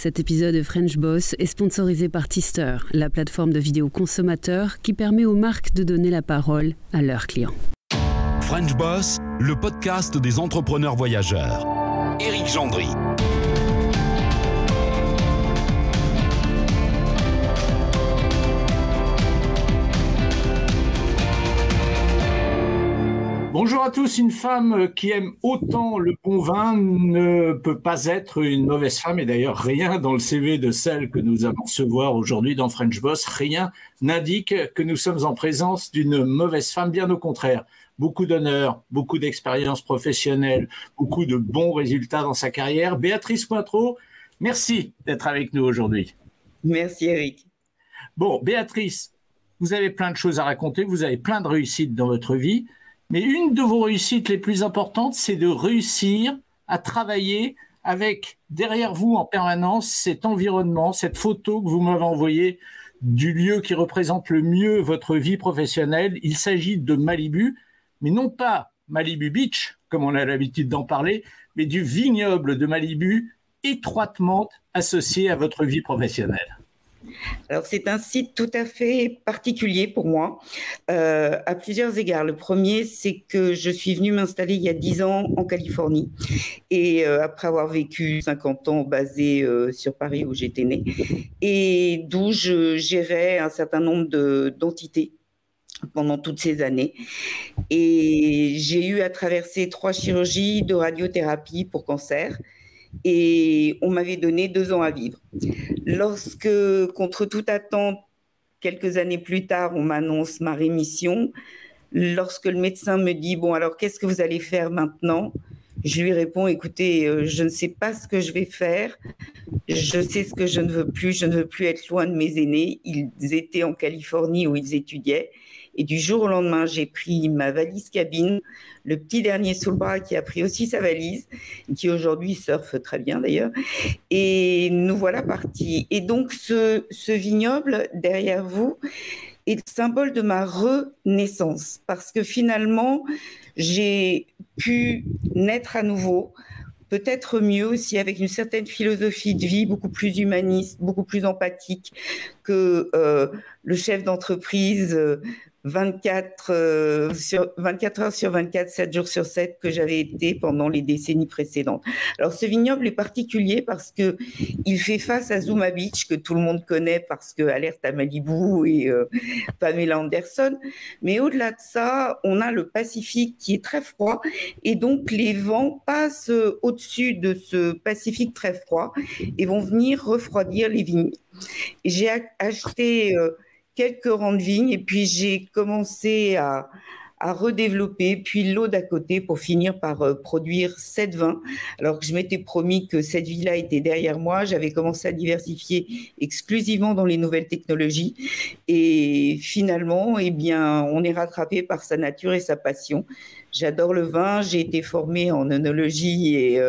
Cet épisode de French Boss est sponsorisé par Tister, la plateforme de vidéos consommateurs qui permet aux marques de donner la parole à leurs clients. French Boss, le podcast des entrepreneurs voyageurs. Éric Gendry. Bonjour à tous, une femme qui aime autant le bon vin ne peut pas être une mauvaise femme, et d'ailleurs rien dans le CV de celle que nous allons recevoir aujourd'hui dans French Boss, rien n'indique que nous sommes en présence d'une mauvaise femme, bien au contraire. Beaucoup d'honneur, beaucoup d'expérience professionnelle, beaucoup de bons résultats dans sa carrière. Béatrice Cointreau, merci d'être avec nous aujourd'hui. Merci Éric. Bon, Béatrice, vous avez plein de choses à raconter, vous avez plein de réussites dans votre vie. Mais une de vos réussites les plus importantes, c'est de réussir à travailler avec derrière vous en permanence cet environnement, cette photo que vous m'avez envoyée du lieu qui représente le mieux votre vie professionnelle. Il s'agit de Malibu, mais non pas Malibu Beach, comme on a l'habitude d'en parler, mais du vignoble de Malibu, étroitement associé à votre vie professionnelle. Alors, c'est un site tout à fait particulier pour moi, à plusieurs égards. Le premier, c'est que je suis venue m'installer il y a 10 ans en Californie. Et après avoir vécu 50 ans basée sur Paris où j'étais née, et d'où je gérais un certain nombre d'entités pendant toutes ces années. Et j'ai eu à traverser 3 chirurgies de radiothérapie pour cancer. Et on m'avait donné 2 ans à vivre. Lorsque, contre toute attente, quelques années plus tard, on m'annonce ma rémission, lorsque le médecin me dit « Bon, alors qu'est-ce que vous allez faire maintenant ?» Je lui réponds « Écoutez, je ne sais pas ce que je vais faire. Je sais ce que je ne veux plus. Je ne veux plus être loin de mes aînés. Ils étaient en Californie où ils étudiaient. Et du jour au lendemain, j'ai pris ma valise cabine, le petit dernier sous le bras qui a pris aussi sa valise, qui aujourd'hui surfe très bien d'ailleurs. Et nous voilà partis. Et donc, ce vignoble derrière vous est le symbole de ma renaissance. Parce que finalement, j'ai pu naître à nouveau, peut-être mieux aussi, avec une certaine philosophie de vie beaucoup plus humaniste, beaucoup plus empathique que le chef d'entreprise 24 heures sur 24, 7 jours sur 7 que j'avais été pendant les décennies précédentes. Alors ce vignoble est particulier parce que il fait face à Zuma Beach, que tout le monde connaît parce que Alerte à Malibu et Pamela Anderson. Mais au-delà de ça, on a le Pacifique qui est très froid et donc les vents passent au-dessus de ce Pacifique très froid et vont venir refroidir les vignes. J'ai acheté quelques rangs de vignes et puis j'ai commencé à redévelopper, puis l'eau d'à côté pour finir par produire 7 vins. Alors que je m'étais promis que cette vie-là était derrière moi, j'avais commencé à diversifier exclusivement dans les nouvelles technologies et finalement, eh bien, on est rattrapé par sa nature et sa passion. J'adore le vin, j'ai été formée en œnologie et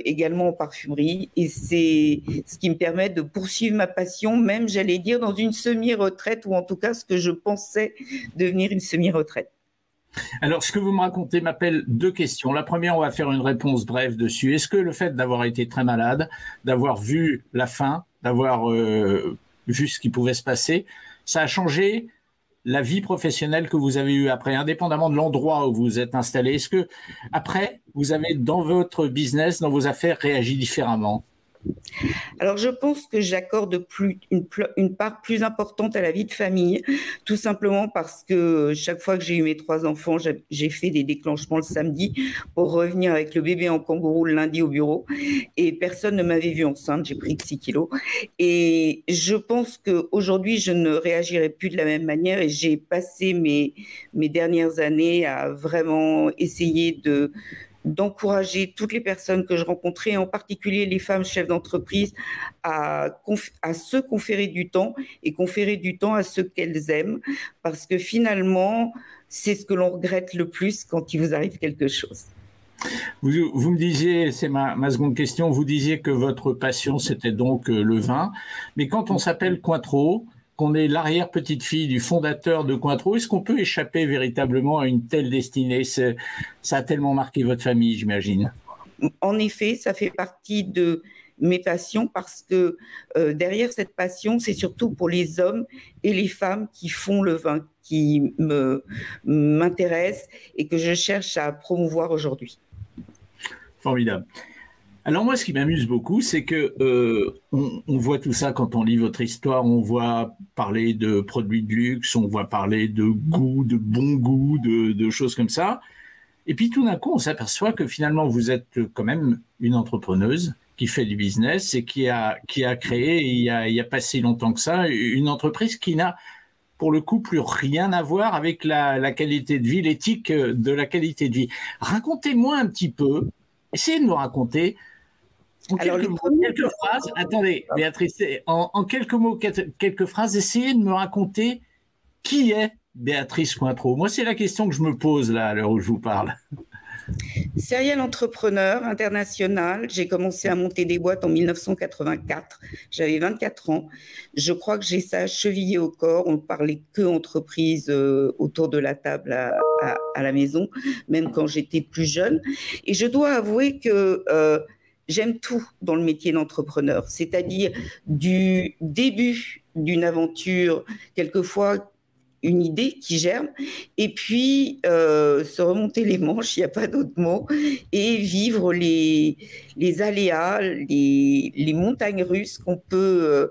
également en parfumerie et c'est ce qui me permet de poursuivre ma passion, même j'allais dire dans une semi-retraite ou en tout cas ce que je pensais devenir une semi-retraite. Alors, ce que vous me racontez m'appelle 2 questions. La première, on va faire une réponse brève dessus. Est-ce que le fait d'avoir été très malade, d'avoir vu la fin, d'avoir vu ce qui pouvait se passer, ça a changé la vie professionnelle que vous avez eue après, indépendamment de l'endroit où vous êtes installé? Est-ce que après, vous avez dans votre business, dans vos affaires, réagi différemment? Alors, je pense que j'accorde une part plus importante à la vie de famille, tout simplement parce que chaque fois que j'ai eu mes 3 enfants, j'ai fait des déclenchements le samedi pour revenir avec le bébé en kangourou le lundi au bureau et personne ne m'avait vue enceinte, j'ai pris 6 kilos et je pense qu'aujourd'hui, je ne réagirai plus de la même manière et j'ai passé mes dernières années à vraiment essayer d'encourager toutes les personnes que je rencontrais, en particulier les femmes chefs d'entreprise, à se conférer du temps et conférer du temps à ceux qu'elles aiment, parce que finalement, c'est ce que l'on regrette le plus quand il vous arrive quelque chose. Vous me disiez, c'est ma seconde question, vous disiez que votre passion, c'était donc le vin, mais quand on s'appelle Cointreau, qu'on est l'arrière-petite-fille du fondateur de Cointreau, est-ce qu'on peut échapper véritablement à une telle destinée? Ça a tellement marqué votre famille, j'imagine. En effet, ça fait partie de mes passions parce que derrière cette passion, c'est surtout pour les hommes et les femmes qui font le vin, qui m'intéressent et que je cherche à promouvoir aujourd'hui. Formidable. Alors moi, ce qui m'amuse beaucoup, c'est que on voit tout ça quand on lit votre histoire. On voit parler de produits de luxe, on voit parler de goût, de bon goût, de choses comme ça. Et puis tout d'un coup, on s'aperçoit que finalement, vous êtes quand même une entrepreneuse qui fait du business et qui a créé, il y a pas si longtemps que ça, une entreprise qui n'a, pour le coup, plus rien à voir avec la qualité de vie, l'éthique de la qualité de vie. Racontez-moi un petit peu, essayez de nous raconter en quelques phrases. Attendez, Béatrice, en quelques mots, quelques phrases, essayez de me raconter qui est Béatrice Cointreau. Moi, c'est la question que je me pose là, à l'heure où je vous parle. Serial entrepreneur international. J'ai commencé à monter des boîtes en 1984. J'avais 24 ans. Je crois que j'ai ça chevillé au corps. On ne parlait que entreprise autour de la table à la maison, même quand j'étais plus jeune. Et je dois avouer que j'aime tout dans le métier d'entrepreneur, c'est-à-dire du début d'une aventure, quelquefois une idée qui germe, et puis se remonter les manches, il n'y a pas d'autre mot, et vivre les aléas, les montagnes russes qu'on peut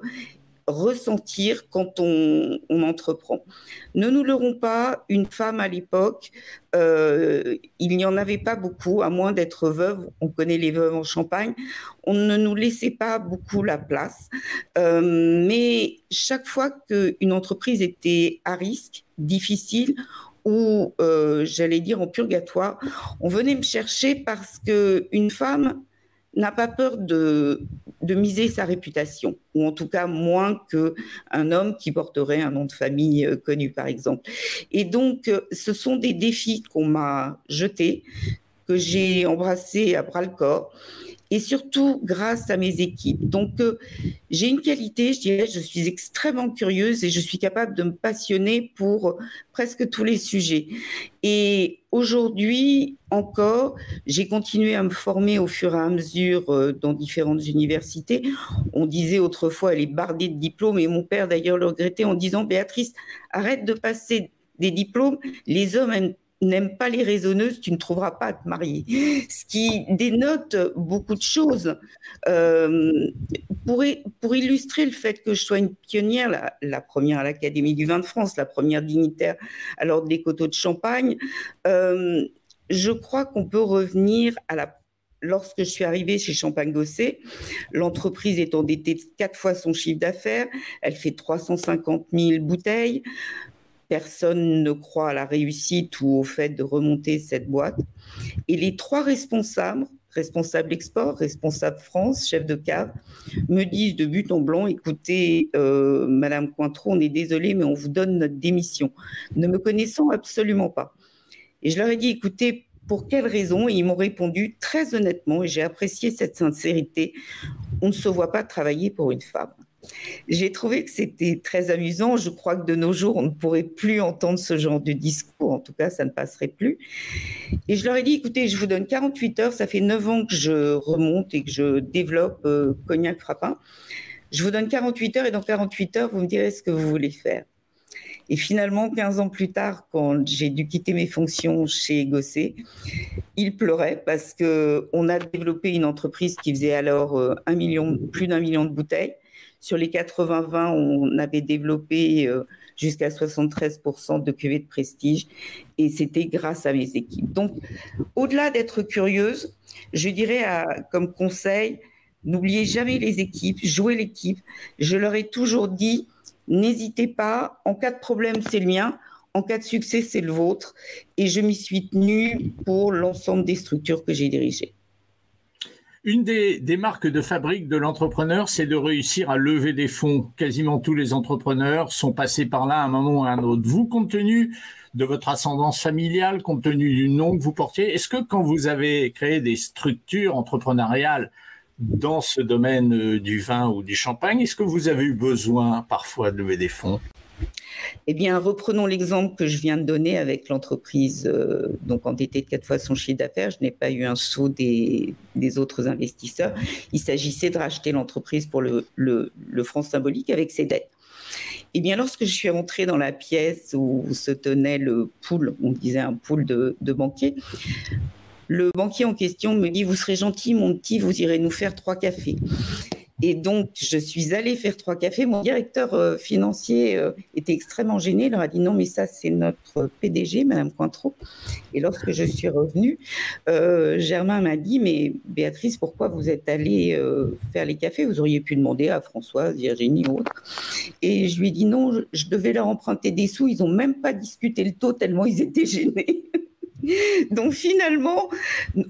ressentir quand on entreprend. Ne nous leurrons pas, une femme à l'époque, il n'y en avait pas beaucoup, à moins d'être veuve, on connaît les veuves en Champagne, on ne nous laissait pas beaucoup la place, mais chaque fois qu'une entreprise était à risque, difficile, ou j'allais dire en purgatoire, on venait me chercher parce qu'une femme n'a pas peur de miser sa réputation, ou en tout cas moins qu'un homme qui porterait un nom de famille connu, par exemple. Et donc, ce sont des défis qu'on m'a jetés, que j'ai embrassés à bras-le-corps, et surtout grâce à mes équipes. Donc, j'ai une qualité, je dirais, je suis extrêmement curieuse et je suis capable de me passionner pour presque tous les sujets. Et aujourd'hui encore, j'ai continué à me former au fur et à mesure dans différentes universités. On disait autrefois, elle est bardée de diplômes, et mon père d'ailleurs le regrettait en disant « Béatrice, arrête de passer des diplômes, les hommes n'aiment pas les raisonneuses, tu ne trouveras pas à te marier ». Ce qui dénote beaucoup de choses. Pour illustrer le fait que je sois une pionnière, la première à l'Académie du vin de France, la première dignitaire à l'Ordre des Coteaux de Champagne, je crois qu'on peut revenir lorsque je suis arrivée chez Champagne Gosset, l'entreprise est endettée de 4 fois son chiffre d'affaires, elle fait 350 000 bouteilles. Personne ne croit à la réussite ou au fait de remonter cette boîte. Et les 3 responsables export, responsable France, chef de cave, me disent de but en blanc « Écoutez, Madame Cointreau, on est désolé, mais on vous donne notre démission », ne me connaissant absolument pas. Et je leur ai dit « Écoutez, pour quelle raison ?» Et ils m'ont répondu très honnêtement, et j'ai apprécié cette sincérité, « On ne se voit pas travailler pour une femme ». J'ai trouvé que c'était très amusant. Je crois que de nos jours, on ne pourrait plus entendre ce genre de discours. En tout cas, ça ne passerait plus. Et je leur ai dit, écoutez, je vous donne 48 heures. Ça fait 9 ans que je remonte et que je développe Cognac Frappin. Je vous donne 48 heures et dans 48 heures, vous me direz ce que vous voulez faire. Et finalement, 15 ans plus tard, quand j'ai dû quitter mes fonctions chez Gosset, il pleurait parce qu'on a développé une entreprise qui faisait alors plus d'1 million de bouteilles. Sur les 80 vins, on avait développé jusqu'à 73% de cuvées de prestige et c'était grâce à mes équipes. Donc, au-delà d'être curieuse, je dirais comme conseil, n'oubliez jamais les équipes, jouez l'équipe. Je leur ai toujours dit, n'hésitez pas, en cas de problème, c'est le mien, en cas de succès, c'est le vôtre. Et je m'y suis tenue pour l'ensemble des structures que j'ai dirigées. Une des marques de fabrique de l'entrepreneur, c'est de réussir à lever des fonds. Quasiment tous les entrepreneurs sont passés par là à un moment ou à un autre. Vous, compte tenu de votre ascendance familiale, compte tenu du nom que vous portiez, est-ce que quand vous avez créé des structures entrepreneuriales dans ce domaine du vin ou du champagne, est-ce que vous avez eu besoin parfois de lever des fonds ? Eh bien, reprenons l'exemple que je viens de donner avec l'entreprise donc endettée de 4 fois son chiffre d'affaires. Je n'ai pas eu un sou des autres investisseurs. Il s'agissait de racheter l'entreprise pour le franc symbolique avec ses dettes. Eh bien, lorsque je suis rentrée dans la pièce où se tenait le pool, on disait un pool de banquiers, le banquier en question me dit « Vous serez gentil, mon petit, vous irez nous faire 3 cafés ». Et donc, je suis allée faire 3 cafés. Mon directeur financier était extrêmement gêné. Il leur a dit « Non, mais ça, c'est notre PDG, Madame Cointreau ». Et lorsque je suis revenue, Germain m'a dit « Mais Béatrice, pourquoi vous êtes allée faire les cafés? Vous auriez pu demander à Françoise, Virginie ou autre ». Et je lui ai dit « Non, je devais leur emprunter des sous. Ils n'ont même pas discuté le taux tellement ils étaient gênés ». Donc finalement,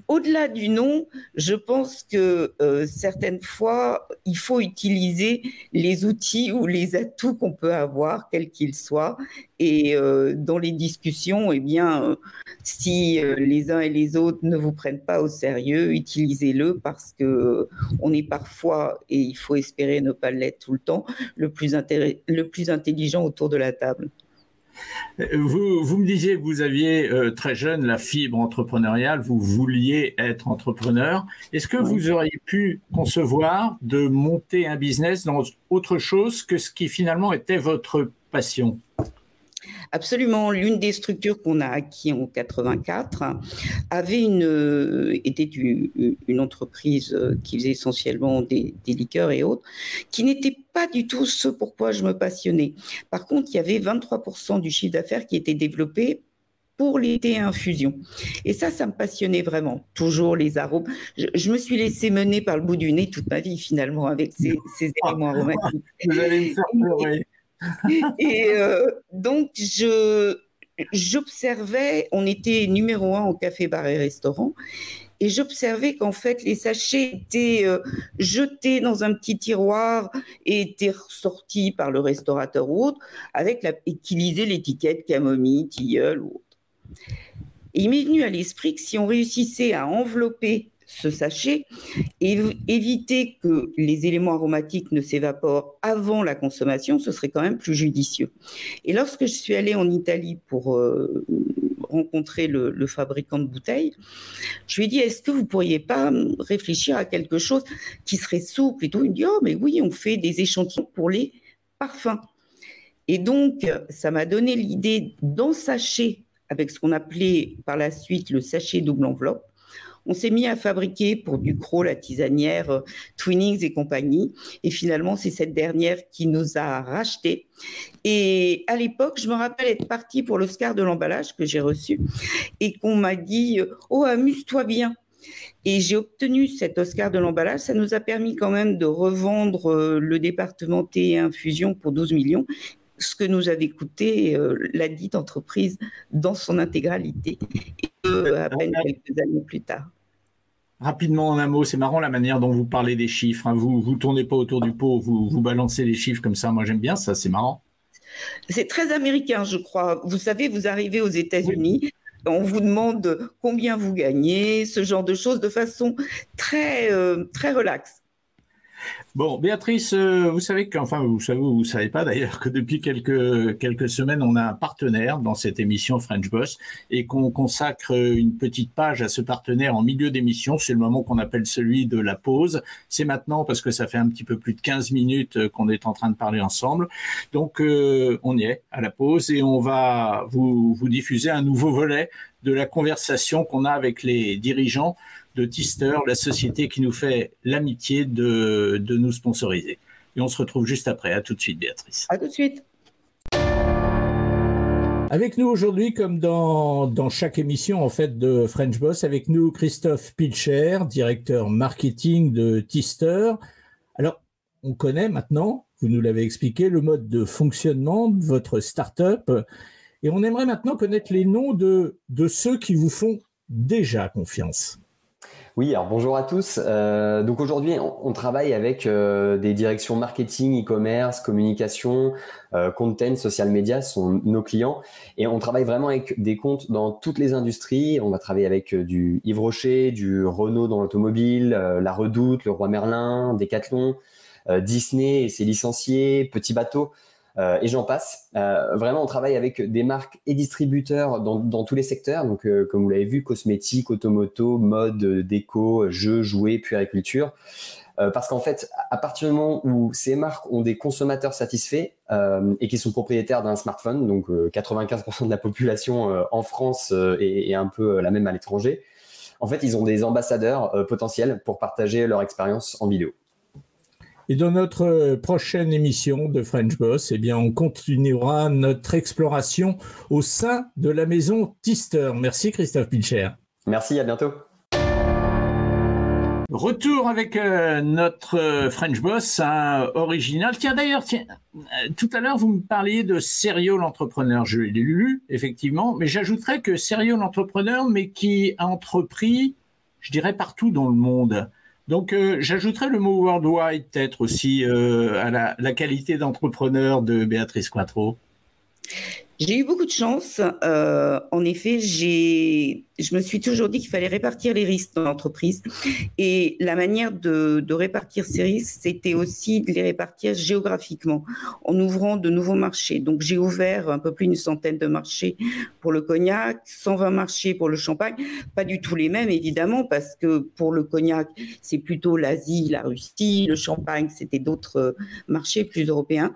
au-delà du nom, je pense que certaines fois, il faut utiliser les outils ou les atouts qu'on peut avoir, quels qu'ils soient. Et dans les discussions, eh bien, si les uns et les autres ne vous prennent pas au sérieux, utilisez-le parce que on est parfois, et il faut espérer ne pas l'être tout le temps, le plus intelligent autour de la table. Vous me disiez que vous aviez très jeune la fibre entrepreneuriale, vous vouliez être entrepreneur. Est-ce que vous auriez pu concevoir de monter un business dans autre chose que ce qui finalement était votre passion? Absolument. L'une des structures qu'on a acquis en 84 était une entreprise qui faisait essentiellement des liqueurs et autres, qui n'était pas du tout ce pourquoi je me passionnais. Par contre, il y avait 23% du chiffre d'affaires qui était développé pour les thés à infusion. Et ça me passionnait vraiment. Toujours les arômes. Je me suis laissée mener par le bout du nez toute ma vie, finalement, avec ces éléments aromatiques. Vous allez me faire pleurer. Et donc, j'observais, on était numéro 1 au café, bar et restaurant, et j'observais qu'en fait, les sachets étaient jetés dans un petit tiroir et étaient ressortis par le restaurateur ou autre, et qui lisait l'étiquette camomille, tilleul ou autre. Et il m'est venu à l'esprit que si on réussissait à envelopper ce sachet et éviter que les éléments aromatiques ne s'évaporent avant la consommation, ce serait quand même plus judicieux. Et lorsque je suis allée en Italie pour rencontrer le fabricant de bouteilles, je lui ai dit, est-ce que vous ne pourriez pas réfléchir à quelque chose qui serait souple et tout? Il me dit, oh mais oui, on fait des échantillons pour les parfums. Et donc, ça m'a donné l'idée d'ensacher avec ce qu'on appelait par la suite le sachet double enveloppe. On s'est mis à fabriquer pour Ducros, la tisanière, Twinings et compagnie. Et finalement, c'est cette dernière qui nous a rachetés. Et à l'époque, je me rappelle être partie pour l'Oscar de l'emballage que j'ai reçu et qu'on m'a dit « Oh, amuse-toi bien ». Et j'ai obtenu cet Oscar de l'emballage. Ça nous a permis quand même de revendre le département thé et infusion pour 12 millions, ce que nous avait coûté la dite entreprise dans son intégralité, et à peine quelques années plus tard. Rapidement, en un mot, c'est marrant la manière dont vous parlez des chiffres. Hein. Vous tournez pas autour du pot, vous balancez les chiffres comme ça. Moi, j'aime bien ça, c'est marrant. C'est très américain, je crois. Vous savez, vous arrivez aux États-Unis, on vous demande combien vous gagnez, ce genre de choses, de façon très, très relaxe. Bon, Béatrice, vous savez vous savez pas d'ailleurs que depuis quelques semaines, on a un partenaire dans cette émission French Boss et qu'on consacre une petite page à ce partenaire en milieu d'émission. C'est le moment qu'on appelle celui de la pause. C'est maintenant parce que ça fait un petit peu plus de 15 minutes qu'on est en train de parler ensemble. Donc, on y est à la pause et on va vous diffuser un nouveau volet de la conversation qu'on a avec les dirigeants de Tister, la société qui nous fait l'amitié de nous sponsoriser. Et on se retrouve juste après. À tout de suite, Béatrice. À tout de suite. Avec nous aujourd'hui, comme dans chaque émission en fait de French Boss, avec nous Christophe Pilcher, directeur marketing de Tister. Alors, on connaît maintenant, vous nous l'avez expliqué, le mode de fonctionnement de votre start-up. Et on aimerait maintenant connaître les noms de ceux qui vous font déjà confiance. Oui, alors bonjour à tous. Donc aujourd'hui, on travaille avec des directions marketing, e-commerce, communication, content, social media sont nos clients. Et on travaille vraiment avec des comptes dans toutes les industries. On va travailler avec du Yves Rocher, du Renault dans l'automobile, la Redoute, le Roi Merlin, Decathlon, Disney et ses licenciés, Petit Bateau. et j'en passe. Vraiment, on travaille avec des marques et distributeurs dans tous les secteurs. Donc, comme vous l'avez vu, cosmétiques, automoto, mode, déco, jeux, jouets, puériculture. Parce qu'en fait, à partir du moment où ces marques ont des consommateurs satisfaits et qui sont propriétaires d'un smartphone, donc 95% de la population en France et un peu la même à l'étranger, en fait, ils ont des ambassadeurs potentiels pour partager leur expérience en vidéo. Et dans notre prochaine émission de French Boss, eh bien, on continuera notre exploration au sein de la maison Thyster. Merci Christophe Pilcher. Merci, à bientôt. Retour avec notre French Boss original. Tiens, d'ailleurs, tout à l'heure, vous me parliez de Serial Entrepreneur. Je l'ai lu, effectivement, mais j'ajouterais que Serial Entrepreneur, mais qui a entrepris, je dirais, partout dans le monde. Donc, j'ajouterais le mot worldwide, peut-être aussi, à la qualité d'entrepreneur de Béatrice Cointreau. J'ai eu beaucoup de chance. En effet, je me suis toujours dit qu'il fallait répartir les risques dans l'entreprise. Et la manière de répartir ces risques, c'était aussi de les répartir géographiquement, en ouvrant de nouveaux marchés. Donc, j'ai ouvert un peu plus d'une centaine de marchés pour le cognac, 120 marchés pour le champagne. Pas du tout les mêmes, évidemment, parce que pour le cognac, c'est plutôt l'Asie, la Russie. Le champagne, c'était d'autres marchés plus européens.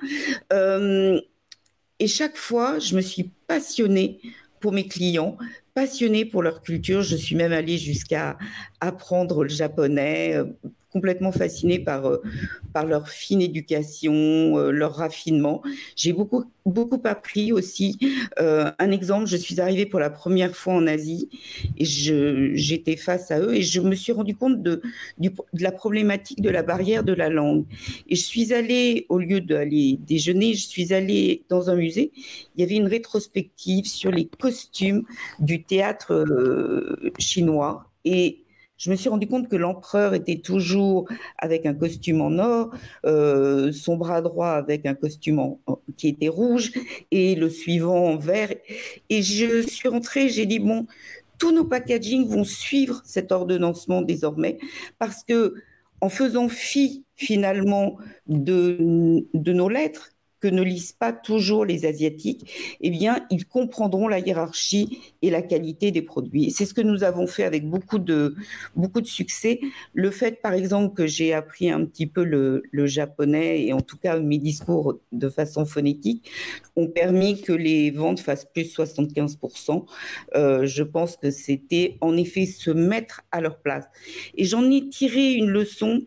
Et chaque fois, je me suis passionnée pour mes clients, passionnée pour leur culture. Je suis même allée jusqu'à apprendre le japonais, complètement fascinée par leur fine éducation, leur raffinement. J'ai beaucoup appris aussi. Un exemple, je suis arrivée pour la première fois en Asie et j'étais face à eux et je me suis rendu compte de la problématique de la barrière de la langue. Et je suis allée, au lieu d'aller déjeuner, je suis allée dans un musée. Il y avait une rétrospective sur les costumes du théâtre chinois et je me suis rendu compte que l'empereur était toujours avec un costume en or, son bras droit avec un costume qui était rouge et le suivant en vert. Et je suis rentrée, j'ai dit, bon, tous nos packaging vont suivre cet ordonnancement désormais parce que en faisant fi finalement de nos lettres, que ne lisent pas toujours les Asiatiques, eh bien, ils comprendront la hiérarchie et la qualité des produits. Et c'est ce que nous avons fait avec beaucoup de succès. Le fait, par exemple, que j'ai appris un petit peu le japonais, et en tout cas mes discours de façon phonétique, ont permis que les ventes fassent plus de 75%. Je pense que c'était en effet se mettre à leur place. Et j'en ai tiré une leçon,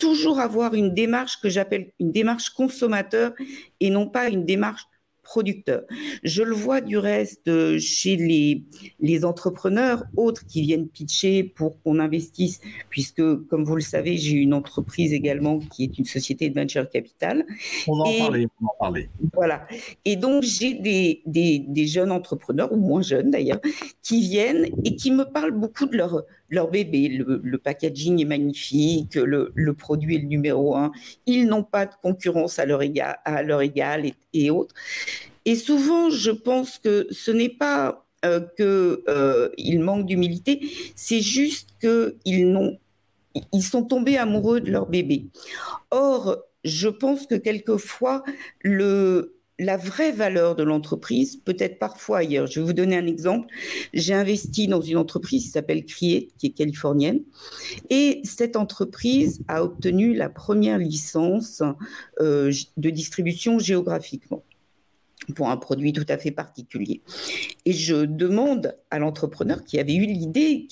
toujours avoir une démarche que j'appelle une démarche consommateur et non pas une démarche producteur. Je le vois du reste chez les entrepreneurs autres qui viennent pitcher pour qu'on investisse, puisque, comme vous le savez, j'ai une entreprise également qui est une société de venture capital. On va en parler. Voilà. Et donc, j'ai des jeunes entrepreneurs, ou moins jeunes d'ailleurs, qui viennent et qui me parlent beaucoup de leur bébé. Le packaging est magnifique, le produit est le numéro 1. Ils n'ont pas de concurrence à leur égal et autres. Et souvent, je pense que ce n'est pas qu'ils manquent d'humilité, c'est juste qu'ils sont tombés amoureux de leur bébé. Or, je pense que quelquefois, la vraie valeur de l'entreprise peut être parfois ailleurs. Je vais vous donner un exemple. J'ai investi dans une entreprise qui s'appelle Create, qui est californienne. Et cette entreprise a obtenu la première licence de distribution géographiquement pour un produit tout à fait particulier. Et je demande à l'entrepreneur qui avait eu l'idée,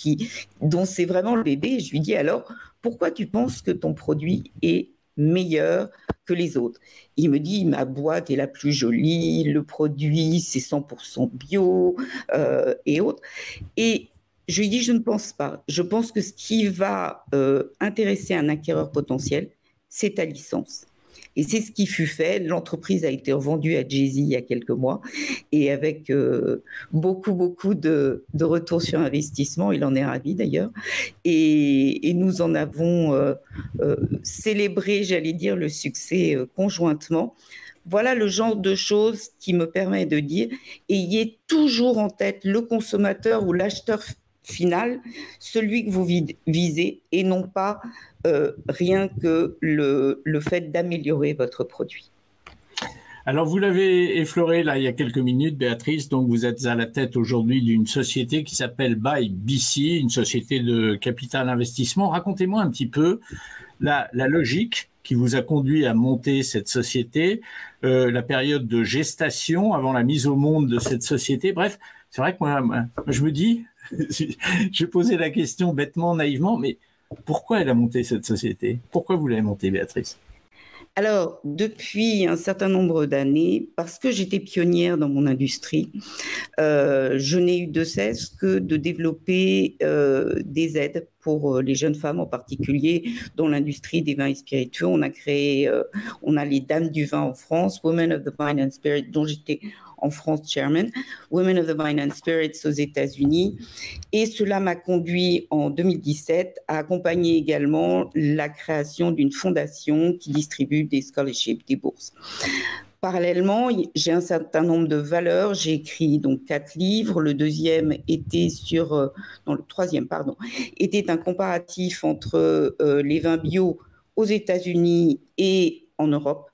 dont c'est vraiment le bébé, je lui dis alors, pourquoi tu penses que ton produit est meilleur que les autres? Il me dit, ma boîte est la plus jolie, le produit c'est 100% bio et autres. Et je lui dis, je ne pense pas. Je pense que ce qui va intéresser un acquéreur potentiel, c'est ta licence. Et c'est ce qui fut fait. L'entreprise a été revendue à Jay-Z il y a quelques mois et avec beaucoup de retours sur investissement. Il en est ravi d'ailleurs. Et nous en avons célébré, j'allais dire, le succès conjointement. Voilà le genre de choses qui me permet de dire, ayez toujours en tête le consommateur ou l'acheteur final, celui que vous visez, et non pas rien que le fait d'améliorer votre produit. Alors, vous l'avez effleuré là il y a quelques minutes, Béatrice. Donc, vous êtes à la tête aujourd'hui d'une société qui s'appelle Buy BC, une société de capital investissement. Racontez-moi un petit peu la logique qui vous a conduit à monter cette société, la période de gestation avant la mise au monde de cette société. Bref, c'est vrai que moi je me dis, je posais la question bêtement, naïvement, mais pourquoi elle a monté cette société? Pourquoi vous l'avez montée, Béatrice? Alors, depuis un certain nombre d'années, parce que j'étais pionnière dans mon industrie, je n'ai eu de cesse que de développer des aides pour les jeunes femmes, en particulier dans l'industrie des vins et spiritueux. On a les Dames du vin en France, Women of the Wine and Spirit, dont j'étais en France chairman, Women of the Wine and Spirits aux États-Unis. Et cela m'a conduit en 2017 à accompagner également la création d'une fondation qui distribue des scholarships, des bourses. Parallèlement, j'ai un certain nombre de valeurs. J'ai écrit donc 4 livres. Le troisième, était un comparatif entre les vins bio aux États-Unis et en Europe.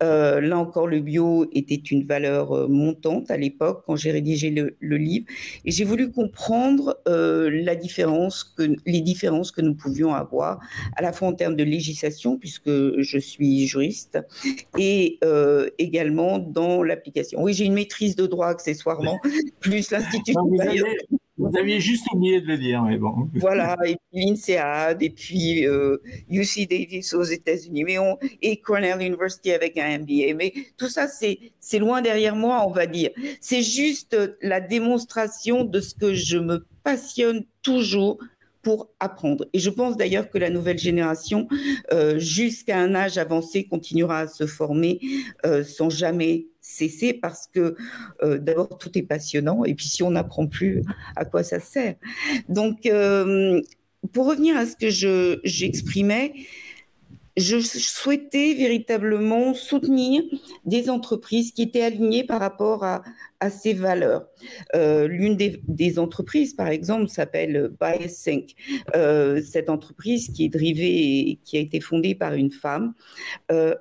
Là encore, le bio était une valeur montante à l'époque quand j'ai rédigé le livre. Et j'ai voulu comprendre les différences que nous pouvions avoir, à la fois en termes de législation, puisque je suis juriste, et également dans l'application. Oui, j'ai une maîtrise de droit accessoirement, plus l'Institut supérieur. Vous aviez juste oublié de le dire, mais bon. Voilà, et puis l'INSEAD, et puis UC Davis aux États-Unis, et Cornell University avec un MBA. Mais tout ça, c'est loin derrière moi, on va dire. C'est juste la démonstration de ce que je me passionne toujours pour apprendre. Et je pense d'ailleurs que la nouvelle génération, jusqu'à un âge avancé, continuera à se former sans jamais cesser, parce que d'abord, tout est passionnant, et puis si on n'apprend plus, à quoi ça sert? Donc, pour revenir à ce que j'exprimais, je souhaitais véritablement soutenir des entreprises qui étaient alignées par rapport à ces valeurs. L'une des entreprises, par exemple, s'appelle BioSync. Cette entreprise qui est drivée et qui a été fondée par une femme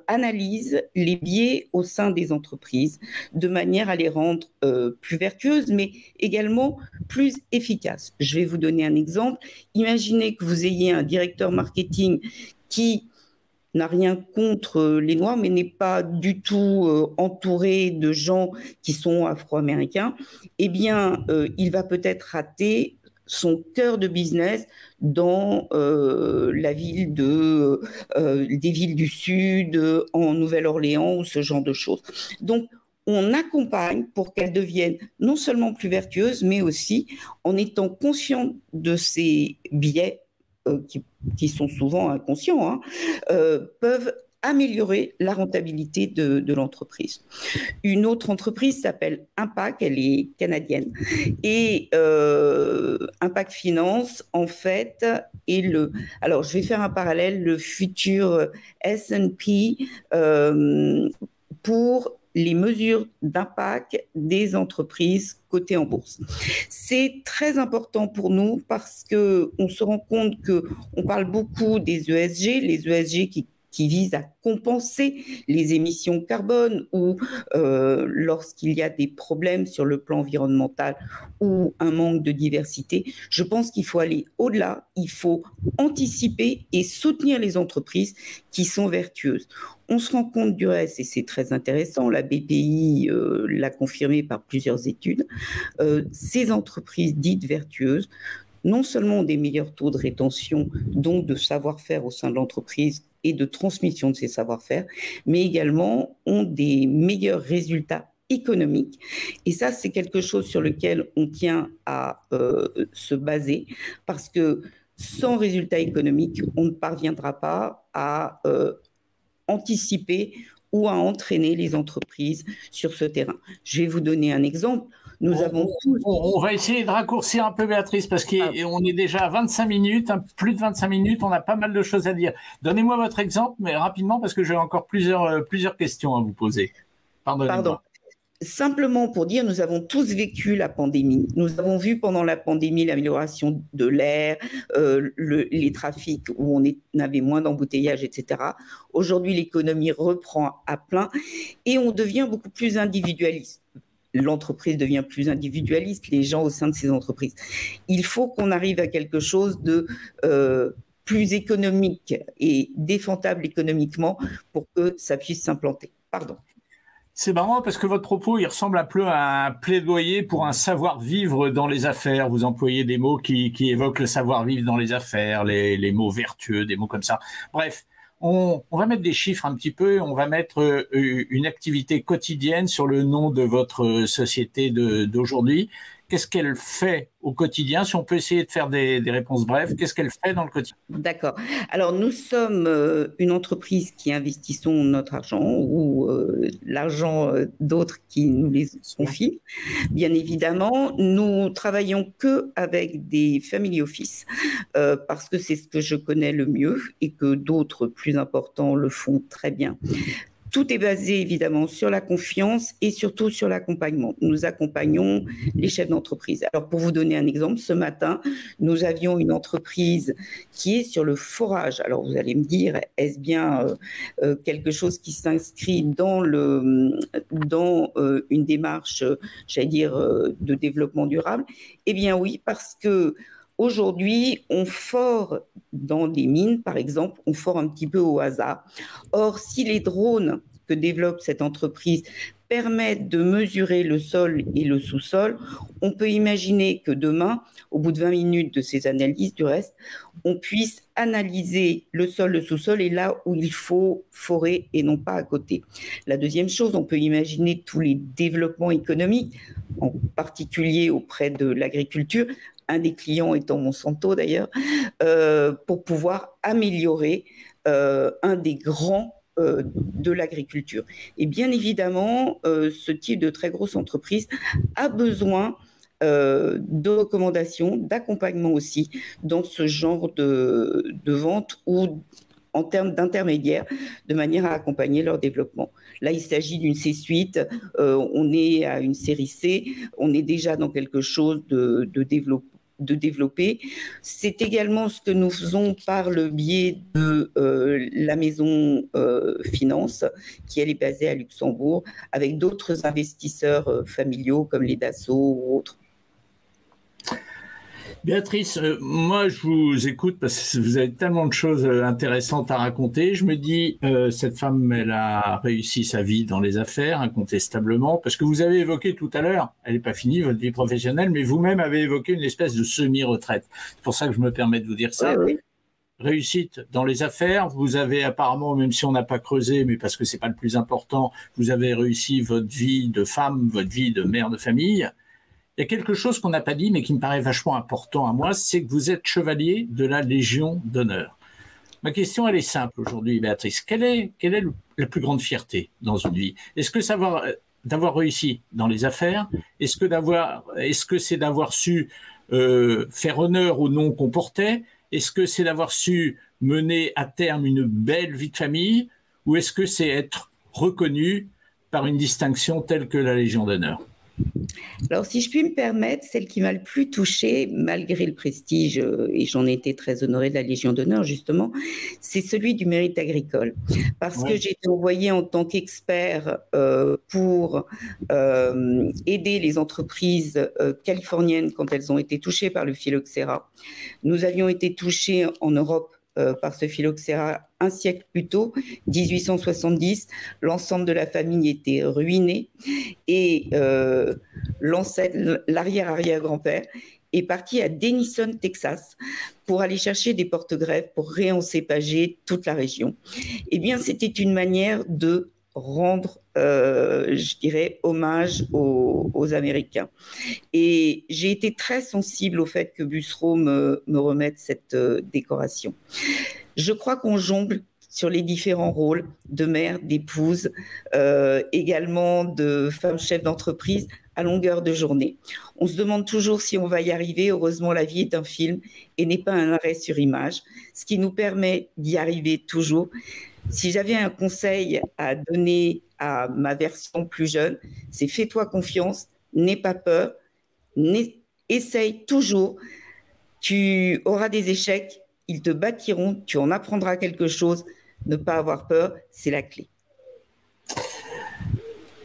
analyse les biais au sein des entreprises de manière à les rendre plus vertueuses, mais également plus efficaces. Je vais vous donner un exemple. Imaginez que vous ayez un directeur marketing qui n'a rien contre les Noirs, mais n'est pas du tout entouré de gens qui sont afro-américains, eh bien, il va peut-être rater son cœur de business dans des villes du Sud, en Nouvelle-Orléans, ou ce genre de choses. Donc, on accompagne pour qu'elles deviennent non seulement plus vertueuses, mais aussi en étant conscient de ces biais qui sont souvent inconscients, peuvent améliorer la rentabilité de l'entreprise. Une autre entreprise s'appelle Impact, elle est canadienne. Et Impact Finance, en fait, est alors je vais faire un parallèle, le futur S&P pour les mesures d'impact des entreprises cotées en bourse. C'est très important pour nous parce qu'on se rend compte qu'on parle beaucoup des ESG, les ESG qui visent à compenser les émissions carbone ou lorsqu'il y a des problèmes sur le plan environnemental ou un manque de diversité. Je pense qu'il faut aller au-delà, il faut anticiper et soutenir les entreprises qui sont vertueuses. On se rend compte du reste, et c'est très intéressant, la BPI l'a confirmé par plusieurs études, ces entreprises dites vertueuses non seulement ont des meilleurs taux de rétention, donc de savoir-faire au sein de l'entreprise et de transmission de ces savoir-faire, mais également ont des meilleurs résultats économiques. Et ça, c'est quelque chose sur lequel on tient à se baser, parce que sans résultats économiques, on ne parviendra pas à anticiper ou à entraîner les entreprises sur ce terrain. Je vais vous donner un exemple. On va essayer de raccourcir un peu, Béatrice, parce qu'on est déjà à 25 minutes, plus de 25 minutes, on a pas mal de choses à dire. Donnez-moi votre exemple, mais rapidement, parce que j'ai encore plusieurs questions à vous poser. Pardonnez-moi. Pardon. Simplement pour dire, nous avons tous vécu la pandémie. Nous avons vu pendant la pandémie l'amélioration de l'air, les trafics où on avait moins d'embouteillages, etc. Aujourd'hui, l'économie reprend à plein et on devient beaucoup plus individualiste. L'entreprise devient plus individualiste, les gens au sein de ces entreprises. Il faut qu'on arrive à quelque chose de plus économique et défendable économiquement pour que ça puisse s'implanter. Pardon. C'est marrant parce que votre propos, il ressemble un peu à un plaidoyer pour un savoir-vivre dans les affaires. Vous employez des mots qui évoquent le savoir-vivre dans les affaires, les mots vertueux, des mots comme ça. Bref, on va mettre des chiffres un petit peu, on va mettre une activité quotidienne sur le nom de votre société d'aujourd'hui. Qu'est-ce qu'elle fait au quotidien? Si on peut essayer de faire des réponses brèves, qu'est-ce qu'elle fait dans le quotidien? D'accord. Alors, nous sommes une entreprise qui investissons notre argent ou l'argent d'autres qui nous les confient. Bien évidemment, nous travaillons que avec des family office parce que c'est ce que je connais le mieux et que d'autres plus importants le font très bien. Tout est basé évidemment sur la confiance et surtout sur l'accompagnement. Nous accompagnons les chefs d'entreprise. Alors pour vous donner un exemple, ce matin, nous avions une entreprise qui est sur le forage. Alors vous allez me dire, est-ce bien quelque chose qui s'inscrit dans une démarche, j'allais dire, de développement durable? Eh bien oui, parce que aujourd'hui, on fore dans des mines, par exemple, on fore un petit peu au hasard. Or, si les drones que développe cette entreprise permettent de mesurer le sol et le sous-sol, on peut imaginer que demain, au bout de 20 minutes de ces analyses, du reste, on puisse analyser le sol, le sous-sol et là où il faut forer et non pas à côté. La deuxième chose, on peut imaginer tous les développements économiques, en particulier auprès de l'agriculture, un des clients étant Monsanto d'ailleurs, pour pouvoir améliorer un des grands de l'agriculture. Et bien évidemment, ce type de très grosse entreprise a besoin de recommandations, d'accompagnement aussi dans ce genre de vente ou en termes d'intermédiaires, de manière à accompagner leur développement. Là, il s'agit d'une C-suite, on est à une série C, on est déjà dans quelque chose de développer. C'est également ce que nous faisons par le biais de la maison Finance, qui elle est basée à Luxembourg, avec d'autres investisseurs familiaux comme les Dassault ou autres. Béatrice, moi je vous écoute parce que vous avez tellement de choses intéressantes à raconter. Je me dis, cette femme, elle a réussi sa vie dans les affaires, incontestablement, parce que vous avez évoqué tout à l'heure, elle n'est pas finie, votre vie professionnelle, mais vous-même avez évoqué une espèce de semi-retraite. C'est pour ça que je me permets de vous dire ça. Oui. Réussite dans les affaires, vous avez apparemment, même si on n'a pas creusé, mais parce que c'est pas le plus important, vous avez réussi votre vie de femme, votre vie de mère de famille. Il y a quelque chose qu'on n'a pas dit, mais qui me paraît vachement important à moi, c'est que vous êtes chevalier de la Légion d'honneur. Ma question, elle est simple aujourd'hui, Béatrice. Quelle est la plus grande fierté dans une vie? Est-ce que d'avoir réussi dans les affaires? Est-ce que c'est d'avoir su faire honneur au nom qu'on portait? Est-ce que c'est d'avoir su mener à terme une belle vie de famille? Ou est-ce que c'est être reconnu par une distinction telle que la Légion d'honneur? Alors, si je puis me permettre, celle qui m'a le plus touchée, malgré le prestige, et j'en ai été très honorée de la Légion d'honneur, justement, c'est celui du mérite agricole. Parce que j'ai été envoyée en tant qu'expert pour aider les entreprises californiennes quand elles ont été touchées par le phylloxéra. Nous avions été touchés en Europe par ce phylloxéra un siècle plus tôt, 1870, l'ensemble de la famille était ruiné et l'arrière-arrière-grand-père est parti à Denison, Texas, pour aller chercher des porte-greffes pour réencépager toute la région. Eh bien, c'était une manière de rendre, je dirais, hommage aux Américains. Et j'ai été très sensible au fait que Bussereau me remette cette décoration. Je crois qu'on jongle sur les différents rôles de mère, d'épouse, également de femme chef d'entreprise à longueur de journée. On se demande toujours si on va y arriver. Heureusement, la vie est un film et n'est pas un arrêt sur image, ce qui nous permet d'y arriver toujours. Si j'avais un conseil à donner à ma version plus jeune, c'est fais-toi confiance, n'aie pas peur, essaye toujours. Tu auras des échecs, ils te bâtiront, tu en apprendras quelque chose. Ne pas avoir peur, c'est la clé.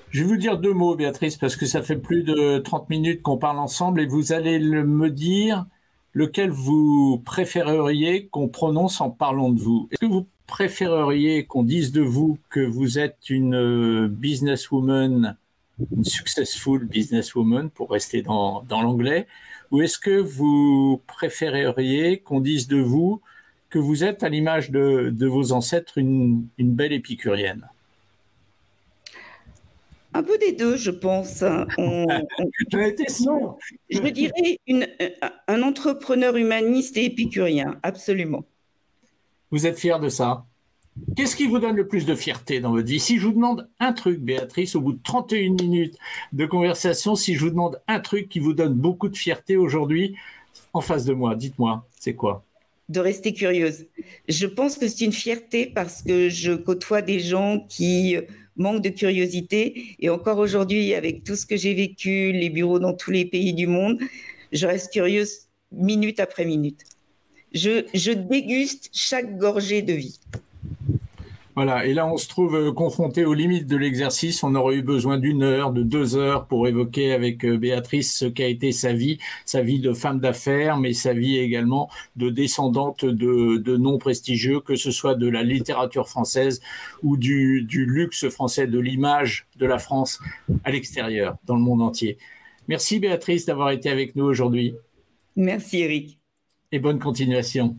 Je vais vous dire 2 mots, Béatrice, parce que ça fait plus de 30 minutes qu'on parle ensemble et vous allez me dire lequel vous préféreriez qu'on prononce en parlant de vous. Est-ce que vous préféreriez qu'on dise de vous que vous êtes une businesswoman, une successful businesswoman, pour rester dans l'anglais, ou est-ce que vous préféreriez qu'on dise de vous que vous êtes, à l'image de vos ancêtres, une belle épicurienne? Un peu des deux, je pense. J'en étais sûr. Je dirais un entrepreneur humaniste et épicurien, absolument. Vous êtes fier de ça? Qu'est-ce qui vous donne le plus de fierté dans votre vie? Si je vous demande un truc, Béatrice, au bout de 31 minutes de conversation, si je vous demande un truc qui vous donne beaucoup de fierté aujourd'hui, en face de moi, dites-moi, c'est quoi? De rester curieuse. Je pense que c'est une fierté parce que je côtoie des gens qui manquent de curiosité. Et encore aujourd'hui, avec tout ce que j'ai vécu, les bureaux dans tous les pays du monde, je reste curieuse minute après minute. Je déguste chaque gorgée de vie. Voilà, et là on se trouve confronté aux limites de l'exercice. On aurait eu besoin d'1 heure, de 2 heures pour évoquer avec Béatrice ce qu'a été sa vie de femme d'affaires, mais sa vie également de descendante de noms prestigieux, que ce soit de la littérature française ou du luxe français, de l'image de la France à l'extérieur, dans le monde entier. Merci Béatrice d'avoir été avec nous aujourd'hui. Merci Eric. Et bonne continuation.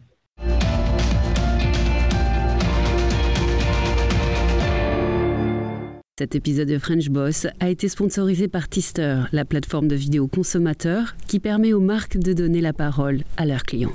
Cet épisode de French Boss a été sponsorisé par Tister, la plateforme de vidéo consommateur qui permet aux marques de donner la parole à leurs clients.